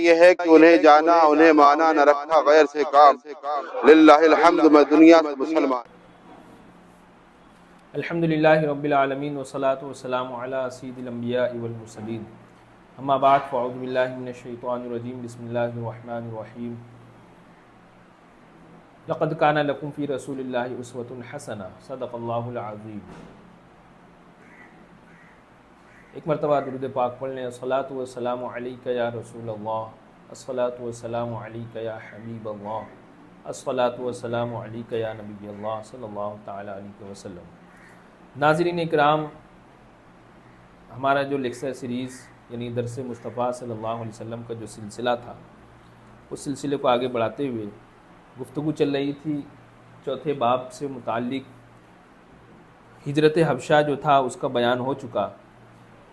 یہ ہے کہ انہیں جانا انہیں مانا نہ رکھا غیر سے کام، للہ الحمد میں دنیا سے مسلمان۔ الحمدللہ رب العالمین والصلاة والسلام علی سید الانبیاء والمرسلین، اما بعد فاعوذ باللہ من الشیطان الرجیم، بسم اللہ الرحمن الرحیم۔ لقد کان لکم فی رسول اللہ اسوۃ حسنہ، صدق اللہ العظیم۔ ایک مرتبہ درود پاک پڑھ لیں۔ الصلاۃ والسلام علیک یا رسول اللہ، الصلاۃ والسلام علیک یا حبیب اللہ، الصلاۃ والسلام علیک یا نبی اللہ صلی اللہ تعالی علیہ وسلم۔ ناظرین اکرام، ہمارا جو لیکچر سیریز یعنی درس مصطفیٰ صلی اللہ علیہ وسلم کا جو سلسلہ تھا، اس سلسلے کو آگے بڑھاتے ہوئے گفتگو چل رہی تھی چوتھے باب سے متعلق۔ ہجرت حبشہ جو تھا اس کا بیان ہو چکا۔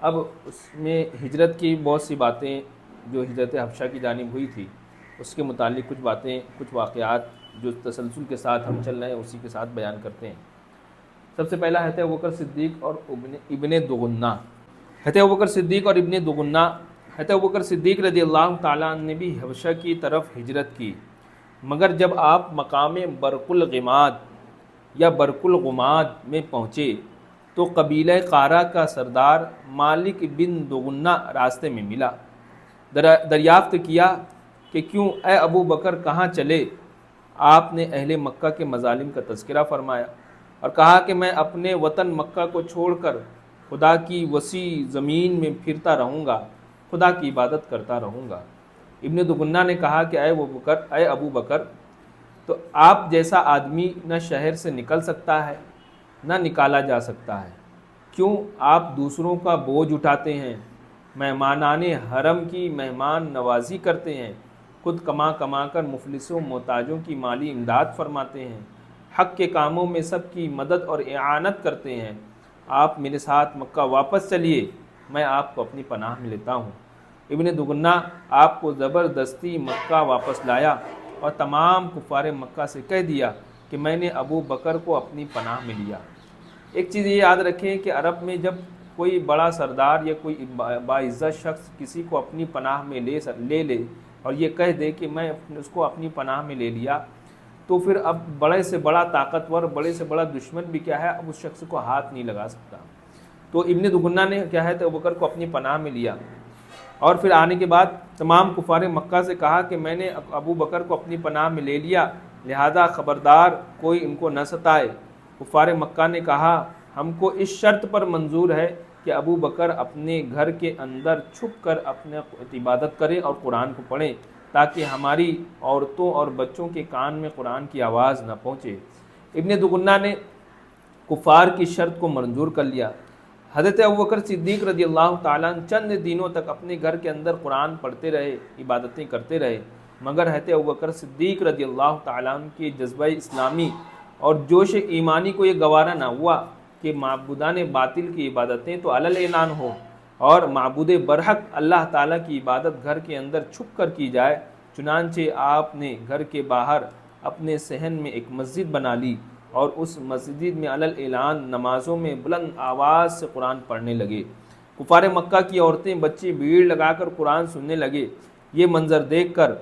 اب اس میں ہجرت کی بہت سی باتیں جو ہجرت حبشہ کی جانب ہوئی تھی، اس کے متعلق کچھ باتیں، کچھ واقعات جو تسلسل کے ساتھ ہم چل رہے ہیں اسی کے ساتھ بیان کرتے ہیں۔ سب سے پہلا حضرت ابوبکر صدیق اور ابن دغنہ۔ حضرت ابوبکر صدیق اور ابن دغنہ، حضرت ابوبکر صدیق رضی اللہ تعالیٰ عنہ نے بھی حبشہ کی طرف ہجرت کی، مگر جب آپ مقام برق الغماد یا برق الغماد میں پہنچے تو قبیلہ قارہ کا سردار مالک بن دغنہ راستے میں ملا۔ دریافت کیا کہ کیوں اے ابو بکر کہاں چلے؟ آپ نے اہل مکہ کے مظالم کا تذکرہ فرمایا اور کہا کہ میں اپنے وطن مکہ کو چھوڑ کر خدا کی وسیع زمین میں پھرتا رہوں گا، خدا کی عبادت کرتا رہوں گا۔ ابن دغنہ نے کہا کہ اے ابو بکر، تو آپ جیسا آدمی نہ شہر سے نکل سکتا ہے نہ نکالا جا سکتا ہے، کیوں آپ دوسروں کا بوجھ اٹھاتے ہیں، مہمانان حرم کی مہمان نوازی کرتے ہیں، خود کما کما کر مفلسوں محتاجوں کی مالی امداد فرماتے ہیں، حق کے کاموں میں سب کی مدد اور اعانت کرتے ہیں۔ آپ میرے ساتھ مکہ واپس چلیے، میں آپ کو اپنی پناہ میں لیتا ہوں۔ ابن دغنہ آپ کو زبردستی مکہ واپس لایا اور تمام کفار مکہ سے کہہ دیا کہ میں نے ابو بکر کو اپنی پناہ میں لیا۔ ایک چیز یہ یاد رکھیں کہ عرب میں جب کوئی بڑا سردار یا کوئی باعزت شخص کسی کو اپنی پناہ میں لے لے اور یہ کہہ دے کہ میں اس کو اپنی پناہ میں لے لیا، تو پھر اب بڑے سے بڑا طاقتور، بڑے سے بڑا دشمن بھی کیا ہے، اب اس شخص کو ہاتھ نہیں لگا سکتا۔ تو ابن دغنہ نے کیا ہے تو ابو بکر کو اپنی پناہ میں لیا، اور پھر آنے کے بعد تمام کفار مکہ سے کہا کہ میں نے ابو بکر کو اپنی پناہ میں لے لیا، لہذا خبردار کوئی ان کو نہ ستائے۔ کفار مکہ نے کہا ہم کو اس شرط پر منظور ہے کہ ابو بکر اپنے گھر کے اندر چھپ کر اپنے عبادت کرے اور قرآن کو پڑھیں، تاکہ ہماری عورتوں اور بچوں کے کان میں قرآن کی آواز نہ پہنچے۔ ابن دغنہ نے کفار کی شرط کو منظور کر لیا۔ حضرت ابوبکر صدیق رضی اللہ تعالیٰ عنہ چند دنوں تک اپنے گھر کے اندر قرآن پڑھتے رہے، عبادتیں کرتے رہے، مگر حضرت ابوبکر صدیق رضی اللہ تعالیٰ عنہ کی جذبہ اسلامی اور جوش ایمانی کو یہ گوارا نہ ہوا کہ معبودان باطل کی عبادتیں تو علل اعلان ہو اور معبود برحق اللہ تعالیٰ کی عبادت گھر کے اندر چھپ کر کی جائے۔ چنانچہ آپ نے گھر کے باہر اپنے صحن میں ایک مسجد بنا لی اور اس مسجد میں علل اعلان نمازوں میں بلند آواز سے قرآن پڑھنے لگے۔ کفار مکہ کی عورتیں بچے بھیڑ لگا کر قرآن سننے لگے۔ یہ منظر دیکھ کر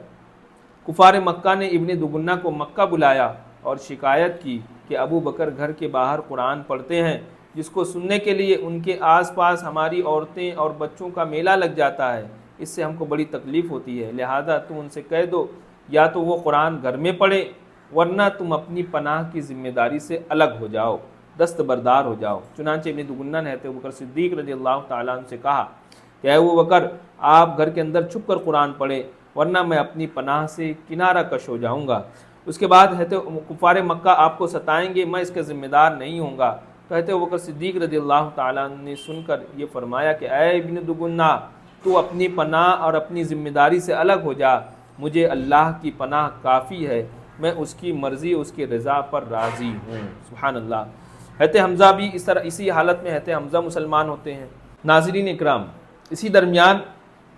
کفار مکہ نے ابن دغنہ کو مکہ بلایا اور شکایت کی کہ ابو بکر گھر کے باہر قرآن پڑھتے ہیں، جس کو سننے کے لیے ان کے آس پاس ہماری عورتیں اور بچوں کا میلہ لگ جاتا ہے، اس سے ہم کو بڑی تکلیف ہوتی ہے، لہذا تم ان سے کہہ دو یا تو وہ قرآن گھر میں پڑھیں ورنہ تم اپنی پناہ کی ذمہ داری سے الگ ہو جاؤ، دستبردار ہو جاؤ۔ چنانچہ ابن دغنہ نے حضرت ابوبکر صدیق رضی اللہ تعالیٰ عنہ سے کہا کہ اے ابو بکر، آپ گھر کے اندر چھپ کر قرآن پڑھیں ورنہ میں اپنی پناہ سے کنارہ کش ہو جاؤں گا۔ اس کے بعد کفار مکہ آپ کو ستائیں گے، میں اس کے ذمہ دار نہیں ہوں گا۔ تو حضرت ابوبکر صدیق رضی اللہ تعالیٰ عنہ نے سن کر یہ فرمایا کہ اے ابن دغنہ، تو اپنی پناہ اور اپنی ذمہ داری سے الگ ہو جا، مجھے اللہ کی پناہ کافی ہے، میں اس کی مرضی اس کی رضا پر راضی ہوں۔ سبحان اللہ۔ حضرت حمزہ بھی اسی حالت میں حضرت حمزہ مسلمان ہوتے ہیں۔ ناظرین اکرام، اسی درمیان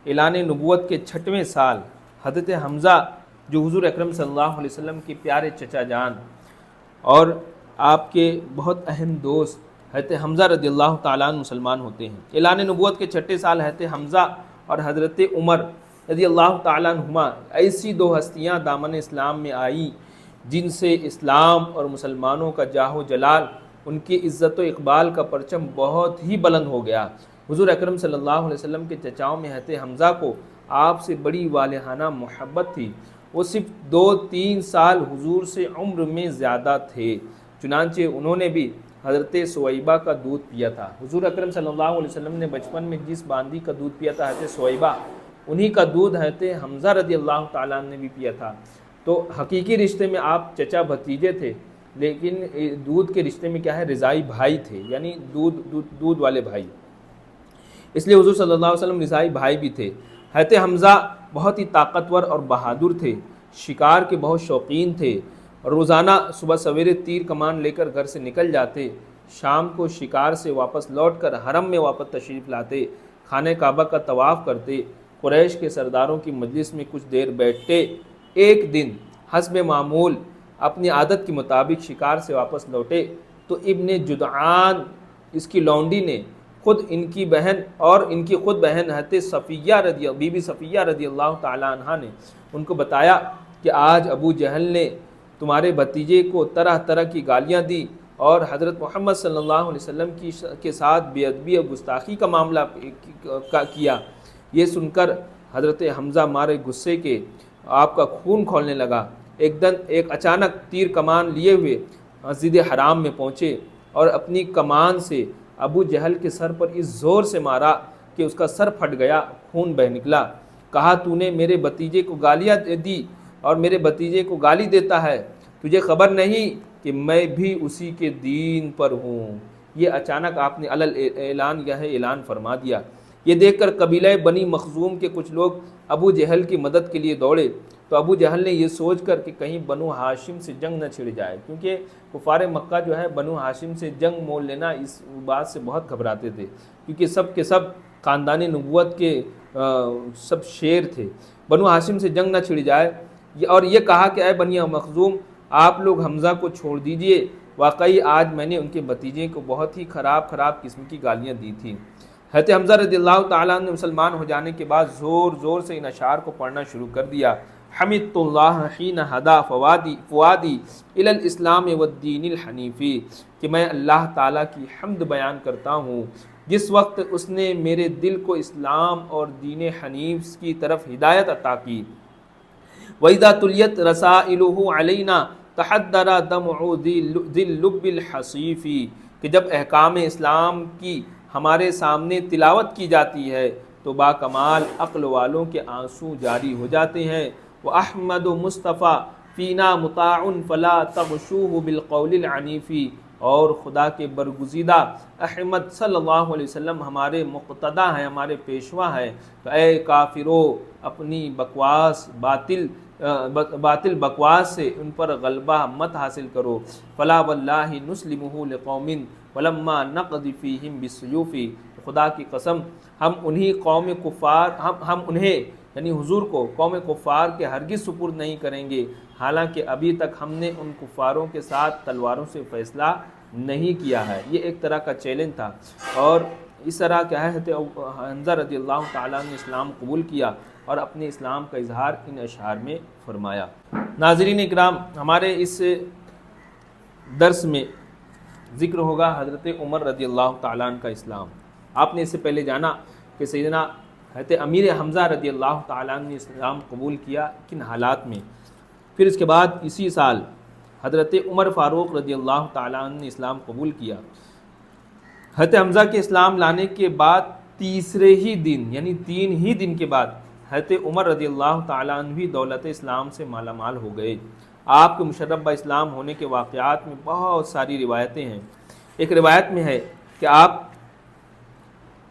اعلان نبوت کے 6ویں سال حضرت حمزہ جو حضور اکرم صلی اللہ علیہ وسلم کے پیارے چچا جان اور آپ کے بہت اہم دوست حضرت حمزہ رضی اللہ تعالیٰ عنہ مسلمان ہوتے ہیں۔ اعلان نبوت کے 6 سال حضرت حمزہ اور حضرت عمر رضی اللہ تعالیٰ عنہما ایسی دو ہستیاں دامن اسلام میں آئیں جن سے اسلام اور مسلمانوں کا جاہ و جلال، ان کی عزت و اقبال کا پرچم بہت ہی بلند ہو گیا۔ حضور اکرم صلی اللہ علیہ وسلم کے چچاؤں میں حضرت حمزہ کو آپ سے بڑی والہانہ محبت تھی۔ وہ صرف 2-3 سال حضور سے عمر میں زیادہ تھے، چنانچہ انہوں نے بھی حضرت سویبہ کا دودھ پیا تھا۔ حضور اکرم صلی اللہ علیہ وسلم نے بچپن میں جس باندی کا دودھ پیا تھا حضرت سویبہ، انہی کا دودھ حضرت حمزہ رضی اللہ تعالیٰ عنہ نے بھی پیا تھا۔ تو حقیقی رشتے میں آپ چچا بھتیجے تھے، لیکن دودھ کے رشتے میں کیا ہے، رضائی بھائی تھے، یعنی دودھ والے بھائی۔ اس لیے حضور صلی اللہ علیہ وسلم رضائی بھائی بھی تھے۔ حضرت حمزہ بہت ہی طاقتور اور بہادر تھے، شکار کے بہت شوقین تھے، روزانہ صبح سویرے تیر کمان لے کر گھر سے نکل جاتے، شام کو شکار سے واپس لوٹ کر حرم میں واپس تشریف لاتے، خانہ کعبہ کا طواف کرتے، قریش کے سرداروں کی مجلس میں کچھ دیر بیٹھتے۔ ایک دن حسب معمول اپنی عادت کے مطابق شکار سے واپس لوٹے تو ابن جدعان اس کی لونڈی نے خود ان کی بہن اور ان کی خود بہن حضرت بی بی صفیہ رضی اللہ تعالیٰ عنہا نے ان کو بتایا کہ آج ابو جہل نے تمہارے بھتیجے کو طرح طرح کی گالیاں دی اور حضرت محمد صلی اللہ علیہ وسلم کے ساتھ بے ادبی اور گستاخی کا معاملہ کیا۔ یہ سن کر حضرت حمزہ مارے غصے کے آپ کا خون کھولنے لگا۔ ایک اچانک تیر کمان لیے ہوئے مسجد حرام میں پہنچے اور اپنی کمان سے ابو جہل کے سر پر اس زور سے مارا کہ اس کا سر پھٹ گیا، خون بہہ نکلا۔ کہا تو نے میرے بھتیجے کو گالیاں دی اور میرے بھتیجے کو گالی دیتا ہے، تجھے خبر نہیں کہ میں بھی اسی کے دین پر ہوں۔ یہ اچانک آپ نے اعلان فرما دیا۔ یہ دیکھ کر قبیلہ بنی مخزوم کے کچھ لوگ ابو جہل کی مدد کے لیے دوڑے، تو ابو جہل نے یہ سوچ کر کہ کہیں بنو ہاشم سے جنگ نہ چھڑ جائے، کیونکہ کفار مکہ جو ہے بنو ہاشم سے جنگ مول لینا اس بات سے بہت گھبراتے تھے، کیونکہ سب کے سب خاندان نبوت کے سب شیر تھے، بنو ہاشم سے جنگ نہ چھڑ جائے۔ اور یہ کہا کہ اے بنی مخزوم، آپ لوگ حمزہ کو چھوڑ دیجئے، واقعی آج میں نے ان کے بھتیجے کو بہت ہی خراب قسم کی گالیاں دی تھیں۔ حضرت حمزہ رضی اللہ تعالیٰ عنہ نے مسلمان ہو جانے کے بعد زور زور سے ان اشعار کو پڑھنا شروع کر دیا۔ حمدت اللہ حین ہدا فوادی الی الاسلام والدین الحنیفی، کہ میں اللہ تعالیٰ کی حمد بیان کرتا ہوں جس وقت اس نے میرے دل کو اسلام اور دین حنیف کی طرف ہدایت عطا کی۔ وَإِذَا تُلِيَتْ رَسَائِلُهُ عَلَيْنَا تَحَدَّرَ دَمْعُ ذِي اللُّبِّ الْحَصِيفِ، کہ جب احکام اسلام کی ہمارے سامنے تلاوت کی جاتی ہے تو با کمال عقل والوں کے آنسو جاری ہو جاتے ہیں۔ وَأَحْمَدُ مُصْطَفَى فِينَا مُطَاعٌ فَلَا تَغْشُوهُ بِالْقَوْلِ الْعَنِيفِ، اور خدا کے برگزیدہ احمد صلی اللہ علیہ وسلم ہمارے مقتدی ہیں، ہمارے پیشوا ہیں، تو اے کافرو اپنی باطل بکواس سے ان پر غلبہ مت حاصل کرو۔ فلا واللہ نسلمہ لقوم ولما نقض فیہم بالسیوف، خدا کی قسم ہم انہیں یعنی حضور کو قوم کفار کے ہرگز سپرد نہیں کریں گے، حالانکہ ابھی تک ہم نے ان کفاروں کے ساتھ تلواروں سے فیصلہ نہیں کیا ہے۔ یہ ایک طرح کا چیلنج تھا، اور اس طرح کیا ہے حضرت حمزہ رضی اللہ تعالیٰ نے اسلام قبول کیا اور اپنے اسلام کا اظہار ان اشعار میں فرمایا۔ ناظرین اکرام، ہمارے اس درس میں ذکر ہوگا حضرت عمر رضی اللہ تعالیٰ عنہ کا اسلام۔ آپ نے اس سے پہلے جانا کہ سیدنا حضرت امیر حمزہ رضی اللہ تعالیٰ عنہ نے اسلام قبول کیا کن حالات میں۔ پھر اس کے بعد اسی سال حضرت عمر فاروق رضی اللہ تعالیٰ عنہ نے اسلام قبول کیا۔ حضرت حمزہ کے اسلام لانے کے بعد تیسرے ہی دن یعنی 3 ہی دن کے بعد حضرت عمر رضی اللہ تعالیٰ عنہ بھی دولت اسلام سے مالا مال ہو گئے۔ آپ کے مشرف با اسلام ہونے کے واقعات میں بہت ساری روایتیں ہیں۔ ایک روایت میں ہے کہ آپ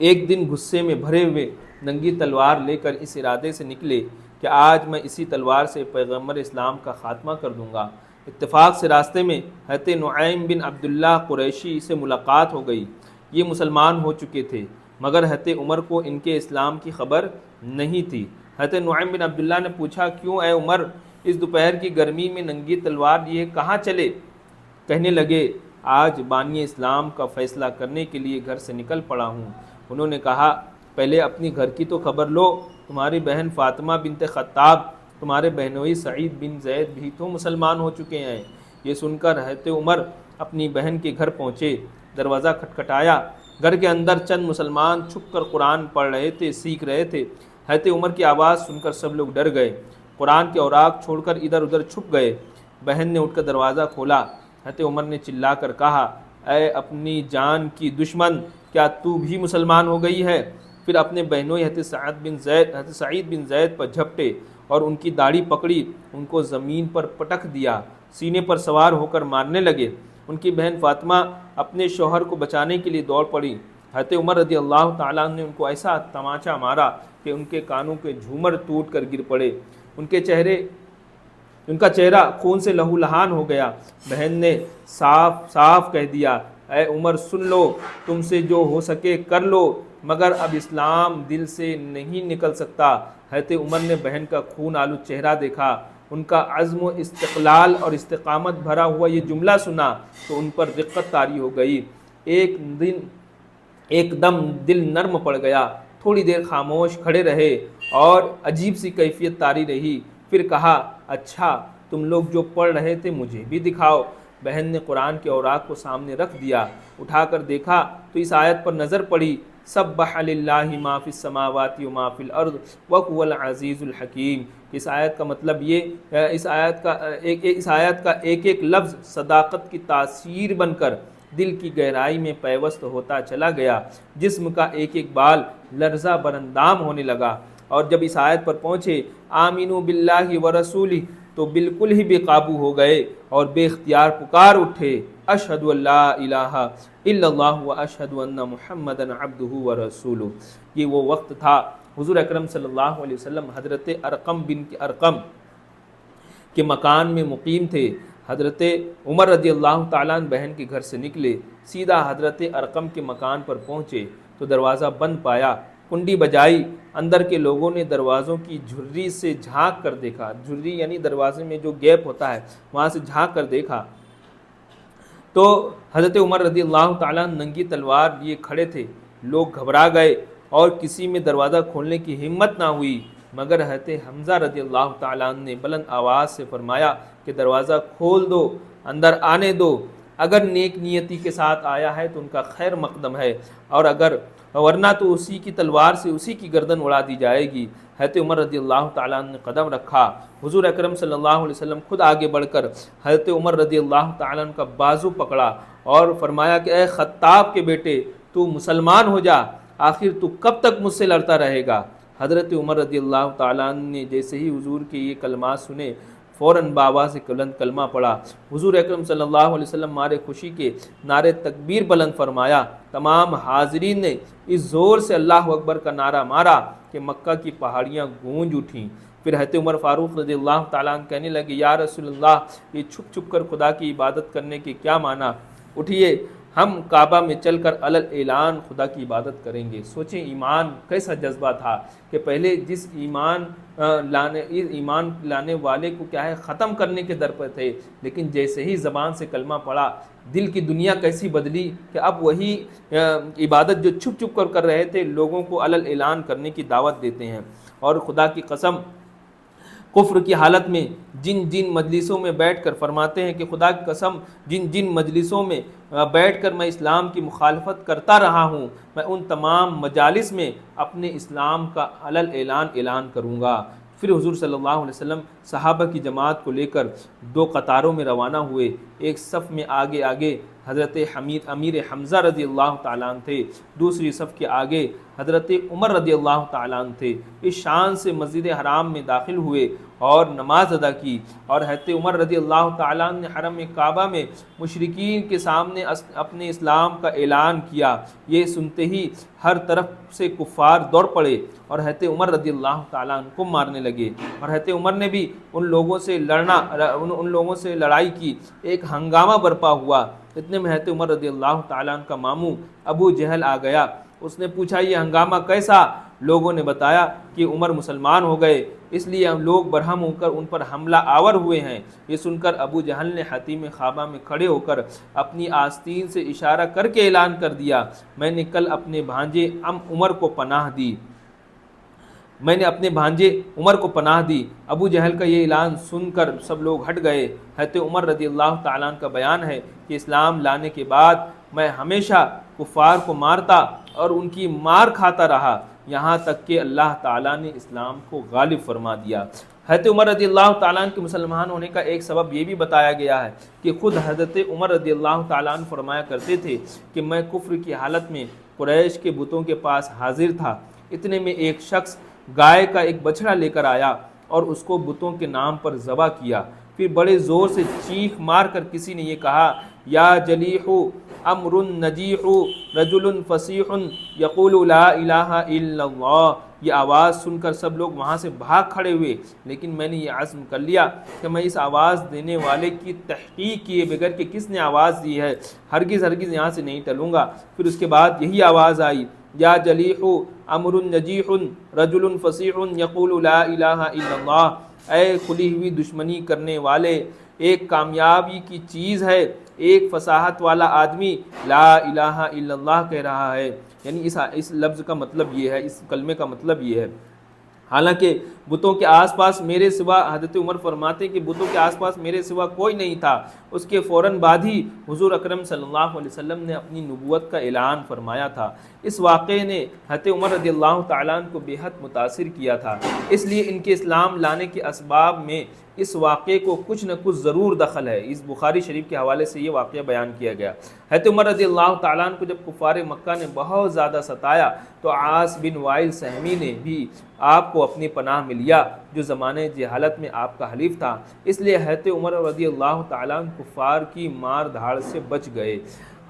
ایک دن غصے میں بھرے ہوئے ننگی تلوار لے کر اس ارادے سے نکلے کہ آج میں اسی تلوار سے پیغمبر اسلام کا خاتمہ کر دوں گا۔ اتفاق سے راستے میں حضرت نعیم بن عبداللہ قریشی سے ملاقات ہو گئی۔ یہ مسلمان ہو چکے تھے، مگر حضرت عمر کو ان کے اسلام کی خبر نہیں تھی۔ حضرت نعیم بن عبداللہ نے پوچھا، کیوں اے عمر، اس دوپہر کی گرمی میں ننگی تلوار لیے کہاں چلے؟ کہنے لگے، آج بانی اسلام کا فیصلہ کرنے کے لیے گھر سے نکل پڑا ہوں۔ انہوں نے کہا، پہلے اپنی گھر کی تو خبر لو، تمہاری بہن فاطمہ بنت خطاب تمہارے بہنوئی سعید بن زید بھی تو مسلمان ہو چکے ہیں۔ یہ سن کر حضرت عمر اپنی بہن کے گھر پہنچے، دروازہ کھٹکھٹایا۔ گھر کے اندر چند مسلمان چھپ کر قرآن پڑھ رہے تھے، سیکھ رہے تھے۔ حضرت عمر کی آواز سن کر سب لوگ ڈر گئے، قرآن کے اوراق چھوڑ کر ادھر ادھر چھپ گئے۔ بہن نے اٹھ کر دروازہ کھولا۔ حضرت عمر نے چلا کر کہا، اے اپنی جان کی دشمن، کیا تو بھی مسلمان ہو گئی ہے؟ پھر اپنے بہنوئی حضرت سعید بن زید پر جھپٹے اور ان کی داڑھی پکڑی، ان کو زمین پر پٹک دیا، سینے پر سوار ہو کر مارنے لگے۔ ان کی بہن فاطمہ اپنے شوہر کو بچانے کے لیے دوڑ پڑی۔ حضرت عمر رضی اللہ تعالیٰ عنہ نے ان کو ایسا تماچا مارا کہ ان کے کانوں کے جھومر ٹوٹ کر گر پڑے، ان کا چہرہ خون سے لہو لہان ہو گیا۔ بہن نے صاف صاف کہہ دیا، اے عمر سن لو، تم سے جو ہو سکے کر لو، مگر اب اسلام دل سے نہیں نکل سکتا۔ حضرت عمر نے بہن کا خون آلود چہرہ دیکھا، ان کا عزم و استقلال اور استقامت بھرا ہوا یہ جملہ سنا تو ان پر رقت طاری ہو گئی۔ ایک دم دل نرم پڑ گیا۔ تھوڑی دیر خاموش کھڑے رہے اور عجیب سی کیفیت طاری رہی۔ پھر کہا، اچھا تم لوگ جو پڑھ رہے تھے مجھے بھی دکھاؤ۔ بہن نے قرآن کے اوراق کو سامنے رکھ دیا، اٹھا کر دیکھا تو اس آیت پر نظر پڑی، سبح للہ ما فی السماوات و ما فی الارض وہو العزیز الحکیم۔ اس آیت کا مطلب اس آیت کا ایک ایک لفظ صداقت کی تاثیر بن کر دل کی گہرائی میں پیوست ہوتا چلا گیا، جسم کا ایک ایک بال لرزہ براندام ہونے لگا، اور جب اس آیت پر پہنچے آمینو باللہ ورسولہ تو بالکل ہی بے قابو ہو گئے اور بے اختیار پکار اٹھے، اشہد ان لا الہ الا اللہ و اشہد ان محمدا عبدہ ورسولہ۔ یہ وہ وقت تھا حضور اکرم صلی اللہ علیہ وسلم حضرت ارقم بن ارقم کے مکان میں مقیم تھے۔ حضرت عمر رضی اللہ تعالیٰ عنہ بہن کے گھر سے نکلے، سیدھا حضرت ارقم کے مکان پر پہنچے تو دروازہ بند پایا۔ کنڈی بجائی، اندر کے لوگوں نے دروازوں کی جھری سے جھانک کر دیکھا، جھری یعنی دروازے میں جو گیپ ہوتا ہے وہاں سے جھانک کر دیکھا تو حضرت عمر رضی اللہ تعالیٰ عنہ ننگی تلوار لیے کھڑے تھے۔ لوگ گھبرا گئے اور کسی میں دروازہ کھولنے کی ہمت نہ ہوئی، مگر حضرت حمزہ رضی اللہ تعالیٰ عنہ نے بلند آواز سے فرمایا کہ دروازہ کھول دو، اندر آنے دو، اگر نیک نیتی کے ساتھ آیا ہے تو ان کا خیر مقدم ہے، اور ورنہ تو اسی کی تلوار سے اسی کی گردن اڑا دی جائے گی۔ حضرت عمر رضی اللہ تعالیٰ عنہ نے قدم رکھا، حضور اکرم صلی اللہ علیہ وسلم خود آگے بڑھ کر حضرت عمر رضی اللہ تعالیٰ عنہ کا بازو پکڑا اور فرمایا کہ اے خطاب کے بیٹے، تو مسلمان ہو جا، آخر تو کب تک مجھ سے لڑتا رہے گا؟ حضرت عمر رضی اللہ تعالیٰ عنہ نے جیسے ہی حضور کے یہ کلمات سنے فوراً بآواز سے بلند کلمہ پڑھا۔ حضور اکرم صلی اللہ علیہ وسلم مارے خوشی کے نعرے تکبیر بلند فرمایا۔ تمام حاضرین نے اس زور سے اللہ اکبر کا نعرہ مارا کہ مکہ کی پہاڑیاں گونج اٹھیں۔ پھر حضرت عمر فاروق رضی اللہ تعالیٰ عنہ کہنے لگے، یا رسول اللہ، یہ چھپ چھپ کر خدا کی عبادت کرنے کے کیا معنی؟ اٹھیے، ہم کعبہ میں چل کر علل اعلان خدا کی عبادت کریں گے۔ سوچیں ایمان کیسا جذبہ تھا کہ پہلے جس ایمان لانے والے کو کیا ہے ختم کرنے کے در پر تھے، لیکن جیسے ہی زبان سے کلمہ پڑا دل کی دنیا کیسی بدلی کہ اب وہی عبادت جو چھپ چھپ کر رہے تھے لوگوں کو علل اعلان کرنے کی دعوت دیتے ہیں۔ اور خدا کی قسم کفر کی حالت میں جن مجلسوں میں بیٹھ کر فرماتے ہیں کہ خدا کی قسم جن مجلسوں میں بیٹھ کر میں اسلام کی مخالفت کرتا رہا ہوں، میں ان تمام مجالس میں اپنے اسلام کا علل اعلان کروں گا۔ پھر حضور صلی اللہ علیہ وسلم صحابہ کی جماعت کو لے کر 2 قطاروں میں روانہ ہوئے۔ ایک صف میں آگے حضرت امیر حمزہ رضی اللہ تعالیٰ عنہ تھے، دوسری صف کے آگے حضرت عمر رضی اللہ تعالیٰ عنہ تھے۔ اس شان سے مسجد حرام میں داخل ہوئے اور نماز ادا کی، اور حضرت عمر رضی اللہ تعالیٰ عنہ نے حرم کعبہ میں مشرکین کے سامنے اپنے اسلام کا اعلان کیا۔ یہ سنتے ہی ہر طرف سے کفار دوڑ پڑے اور حضرت عمر رضی اللہ تعالیٰ عنہ کو مارنے لگے، اور حضرت عمر نے بھی ان لوگوں سے لڑائی کی۔ ایک ہنگامہ برپا ہوا۔ اتنے میں حضرت عمر رضی اللہ تعالیٰ عنہ کا ماموں ابو جہل آ گیا۔ اس نے پوچھا، یہ ہنگامہ کیسا؟ لوگوں نے بتایا کہ عمر مسلمان ہو گئے، اس لیے ہم لوگ برہم ہو کر ان پر حملہ آور ہوئے ہیں۔ یہ سن کر ابو جہل نے حتیم خوابہ میں کھڑے ہو کر اپنی آستین سے اشارہ کر کے اعلان کر دیا، میں نے کل اپنے بھانجے عمر کو پناہ دی۔ میں نے اپنے بھانجے عمر کو پناہ دی۔ ابو جہل کا یہ اعلان سن کر سب لوگ ہٹ گئے۔ حضرت عمر رضی اللہ تعالیٰ عنہ کا بیان ہے کہ اسلام لانے کے بعد میں ہمیشہ کفار کو مارتا اور ان کی مار کھاتا رہا، یہاں تک کہ اللہ تعالیٰ نے اسلام کو غالب فرما دیا۔ حضرت عمر رضی اللہ تعالیٰ عنہ کے مسلمان ہونے کا ایک سبب یہ بھی بتایا گیا ہے کہ خود حضرت عمر رضی اللہ تعالیٰ عنہ فرمایا کرتے تھے کہ میں کفر کی حالت میں قریش کے بتوں کے پاس حاضر تھا، اتنے میں ایک شخص گائے کا ایک بچڑا لے کر آیا اور اس کو بتوں کے نام پر ذبح کیا، پھر بڑے زور سے چیخ مار کر کسی نے یہ کہا، یا جلیح امر نجیح رجل فصیح یقول لا الہ الا اللہ۔ یہ آواز سن کر سب لوگ وہاں سے بھاگ کھڑے ہوئے، لیکن میں نے یہ عزم کر لیا کہ میں اس آواز دینے والے کی تحقیق کیے بغیر کہ کس نے آواز دی ہے ہرگز یہاں سے نہیں ٹلوں گا۔ پھر اس کے بعد یہی آواز آئی، یا جلیح امر نجیح رجل فصیح یقول لا الہ الا اللہ۔ اے کھلی ہوئی دشمنی کرنے والے، ایک کامیابی کی چیز ہے، ایک فصاحت والا آدمی لا الہ الا اللہ کہہ رہا ہے۔ یعنی اس لفظ کا مطلب یہ ہے، اس کلمے کا مطلب یہ ہے۔ حالانکہ بتوں کے آس پاس میرے سوا، حضرت عمر فرماتے ہیں کہ بتوں کے آس پاس میرے سوا کوئی نہیں تھا۔ اس کے فوراً بعد ہی حضور اکرم صلی اللہ علیہ وسلم نے اپنی نبوت کا اعلان فرمایا تھا۔ اس واقعے نے حضرت عمر رضی اللہ تعالیٰ عنہ کو بے حد متاثر کیا تھا، اس لیے ان کے اسلام لانے کے اسباب میں اس واقعے کو کچھ نہ کچھ ضرور دخل ہے۔ اس بخاری شریف کے حوالے سے یہ واقعہ بیان کیا گیا۔ حضرت عمر رضی اللہ تعالیٰ عنہ کو جب کفار مکہ نے بہت زیادہ ستایا تو عاص بن وائل سہمی نے بھی آپ کو اپنی پناہ میں لیا، جو زمانے جہالت میں آپ کا حلیف تھا۔ اس لیے حضرت عمر رضی اللہ تعالیٰ عنہ کفار کی مار دھاڑ سے بچ گئے۔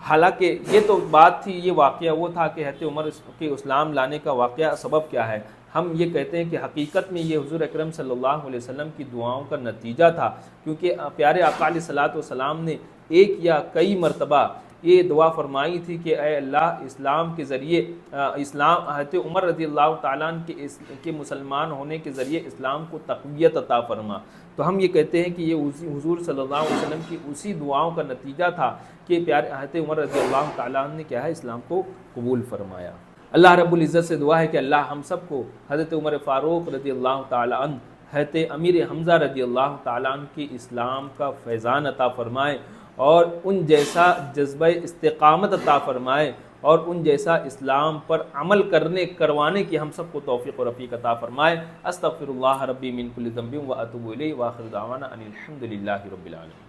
حالانکہ یہ تو بات تھی، یہ واقعہ وہ تھا کہ حضرت عمر کے اسلام لانے کا واقعہ سبب کیا ہے۔ ہم یہ کہتے ہیں کہ حقیقت میں یہ حضور اکرم صلی اللہ علیہ وسلم کی دعاؤں کا نتیجہ تھا، کیونکہ پیارے آقا علیہ الصلوۃ والسلام نے ایک یا کئی مرتبہ یہ دعا فرمائی تھی کہ اے اللہ، اسلام کے ذریعے حضرت عمر رضی اللہ تعالیٰ عنہ کے مسلمان ہونے کے ذریعے اسلام کو تقویت عطا فرما۔ تو ہم یہ کہتے ہیں کہ یہ حضور صلی اللہ علیہ وسلم کی اسی دعاؤں کا نتیجہ تھا کہ پیارے حضرت عمر رضی اللہ تعالیٰ عنہ نے کیا ہے، اسلام کو قبول فرمایا۔ اللہ رب العزت سے دعا ہے کہ اللہ ہم سب کو حضرت عمر فاروق رضی اللہ تعالیٰ عنہ، حضرت امیر حمزہ رضی اللہ تعالیٰ عنہ کی اسلام کا فیضان عطا فرمائے اور ان جیسا جذبہ استقامت عطا فرمائے اور ان جیسا اسلام پر عمل کروانے کی ہم سب کو توفیق و رفیق عطا فرمائے۔ استغفر اللہ ربی من کل ذنب و اتوب الیہ، وآخر دعوانا ان الحمد للہ رب العالمین۔